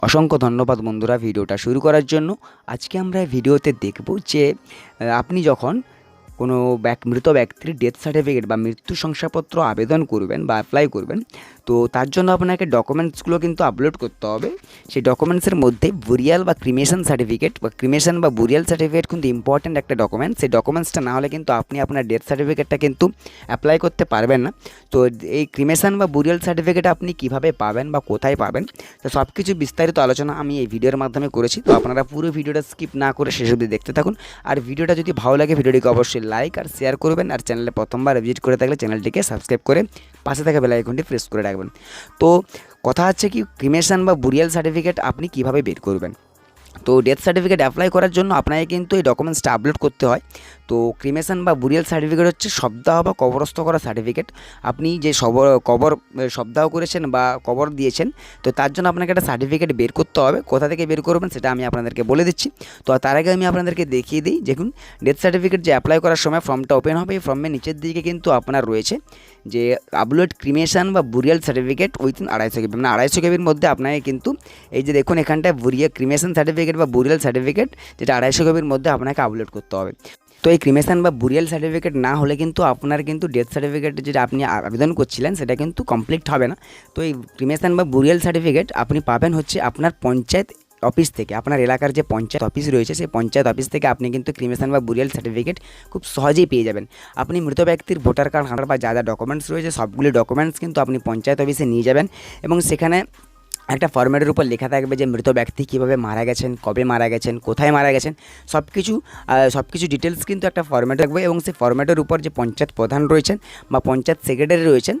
অসংখ্য ধন্যবাদ বন্ধুরা ভিডিওটা শুরু করার জন্য। আজকে আমরা ভিডিওতে দেখব যে আপনি যখন কোনো মৃত ব্যক্তির ডেথ সার্টিফিকেট বা মৃত্যু শংসাপত্র আবেদন করবেন বা অ্যাপ্লাই করবেন, তো তার জন্য আপনাকে ডকুমেন্টসগুলো কিন্তু আপলোড করতে হবে। সেই ডকুমেন্টসের মধ্যে বুরিয়াল বা ক্রিমেশন সার্টিফিকেট বা ক্রিমেশন বা বুরিয়াল সার্টিফিকেট কিন্তু ইম্পর্ট্যান্ট একটা ডকুমেন্ট। সেই ডকুমেন্টসটা না হলে কিন্তু আপনি আপনার ডেথ সার্টিফিকেটটা কিন্তু অ্যাপ্লাই করতে পারবেন না। তো এই ক্রিমেশন বা বুরিয়াল সার্টিফিকেট আপনি কিভাবে পাবেন বা কোথায় পাবেন, তো সব কিছু বিস্তারিত আলোচনা আমি এই ভিডিওর মাধ্যমে করেছি। তো আপনারা পুরো ভিডিওটা স্কিপ না করে শেষ অবধি দেখতে থাকুন। আর ভিডিওটা যদি ভালো লাগে ভিডিওটিকে অবশ্যই লাইক আর শেয়ার করবেন। আর চ্যানেলে প্রথমবার ভিজিট করে থাকলে চ্যানেলটিকে সাবস্ক্রাইব করে পাশে থাকা বেল আইকনটি প্রেস করে রাখবেন। তো কথা হচ্ছে কি, ক্রিমেশন বা বুরিয়াল সার্টিফিকেট আপনি কিভাবে বের করবেন। তো ডেথ সার্টিফিকেট অ্যাপ্লাই করার জন্য আপনাকে কিন্তু এই ডকুমেন্টসটা আপলোড করতে হয়। তো ক্রিমেশন বা বুরিয়াল সার্টিফিকেট হচ্ছে শবদাহ বা কবরস্থ করা সার্টিফিকেট। আপনি যে কবর শবদাহ করেছেন বা কবর দিয়েছেন, তো তার জন্য আপনাকে একটা সার্টিফিকেট বের করতে হবে। কোথা থেকে বের করবেন সেটা আমি আপনাদেরকে বলে দিচ্ছি। তো তার আগে আমি আপনাদেরকে দেখিয়ে দিই। দেখুন, ডেথ সার্টিফিকেট যে অ্যাপ্লাই করার সময় ফর্মটা ওপেন হবে, এই ফর্মের নিচের দিকে কিন্তু আপনার রয়েছে যে আপলোড ক্রিমেশন বা বুরিয়াল সার্টিফিকেট উইথিন 250 কেবি, মানে 250 কেবির মধ্যে আপনাকে কিন্তু এই যে দেখুন এখানটায় ক্রিমেশন সার্টিফিকেট বা বুরিয়াল সার্টিফিকেট যেটা 250 কেবির মধ্যে আপনাকে আপলোড করতে হবে। তো এই ক্রিমেশন বা বুরিয়াল সার্টিফিকেট না হলে কিন্তু আপনার কিন্তু ডেথ সার্টিফিকেট যেটা আপনি আবেদন করছিলেন সেটা কিন্তু কমপ্লিট হবে না। তো এই ক্রিমেশন বা বুরিয়াল সার্টিফিকেট আপনি পাবেন হচ্ছে আপনার পঞ্চায়েত অফিস থেকে। আপনার এলাকার যে পঞ্চায়েত অফিস রয়েছে সেই পঞ্চায়েত অফিস থেকে আপনি কিন্তু ক্রিমেশন বা বুরিয়াল সার্টিফিকেট খুব সহজেই পেয়ে যাবেন। আপনি মৃত ব্যক্তির ভোটার কার্ড, আধার বা যা যা ডকুমেন্টস রয়েছে সবগুলি ডকুমেন্টস কিন্তু আপনি পঞ্চায়েত অফিসে নিয়ে যাবেন এবং সেখানে একটা ফরম্যাটের উপর লেখা থাকবে যে মৃত ব্যক্তি কীভাবে মারা গেছেন, কবে মারা গেছেন, কোথায় মারা গেছেন, সব কিছু ডিটেলস কিন্তু একটা ফরম্যাট থাকবে। এবং সেই ফরম্যাটের উপর যে পঞ্চায়েত প্রধান রয়েছেন বা পঞ্চায়েত সেক্রেটারি রয়েছেন,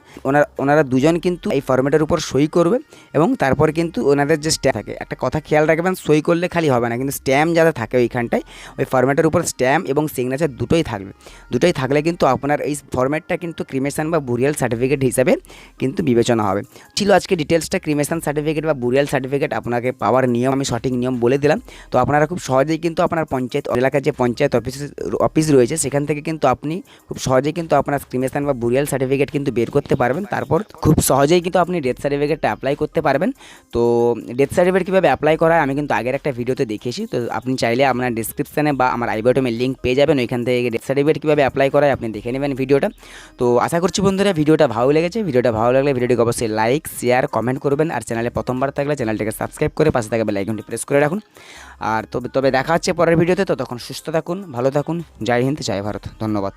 ওনারা দুজন কিন্তু এই ফরম্যাটের উপর সই করবে এবং তারপর কিন্তু ওনাদের যে স্ট্যাম্প থাকে, একটা কথা খেয়াল রাখবেন, সই করলে খালি হবে না, কিন্তু স্ট্যাম্প যাতে থাকে ওইখানটায়, ওই ফরম্যাটের উপর স্ট্যাম্প এবং সিগনেচার দুটোই থাকবে। দুটোই থাকলে কিন্তু আপনার এই ফরম্যাটটা কিন্তু ক্রিমেশন বা বুরিয়াল সার্টিফিকেট হিসাবে কিন্তু বিবেচনা হবে। ছিল আজকে ডিটেলসটা ক্রিমেশন সার্টিফিকেট বা বুরিয়াল সার্টিফিকেট আপনাকে পাওয়ার নিয়ম আমি সঠিক নিয়ম বলে দিলাম। তো আপনারা খুব সহজেই কিন্তু আপনার পঞ্চায়েত এলাকার যে পঞ্চায়েত অফিস রয়েছে সেখান থেকে কিন্তু আপনি খুব সহজেই কিন্তু আপনার ক্রিমেশন বা বুরিয়াল সার্টিফিকেট কিন্তু বের করতে পারবেন। তারপর খুব সহজেই কিন্তু আপনি ডেথ সার্টিফিকেটটা অ্যাপ্লাই করতে পারবেন। তো ডেথ সার্টিফিকেট কীভাবে অ্যাপ্লাই করা হয় আমি কিন্তু আগের একটা ভিডিওতে দেখিয়েছি। তো আপনি চাইলে আপনার ডিসক্রিপশানে বা আমার আই বাটনে লিঙ্ক পেয়ে যাবেন, ওইখান থেকে ডেথ সার্টিফিকেট কীভাবে অ্যাপ্লাই করা হয় আপনি দেখে নেবেন ভিডিওটা। তো আশা করছি বন্ধুরা ভিডিওটা ভালো লেগেছে। ভিডিওটা ভালো লাগলে ভিডিওটিকে অবশ্যই লাইক শেয়ার কমেন্ট করবেন। আর চ্যানেলে প্রথমবার থাকলে চ্যানেলটিকে সাবস্ক্রাইব করে পাশে থাকা বেল আইকনটি প্রেস করে রাখুন। আর তবে দেখা হচ্ছে পরের ভিডিওতে। ততক্ষণ সুস্থ থাকুন, ভালো থাকুন। জয় হিন্দ, জয় ভারত, ধন্যবাদ।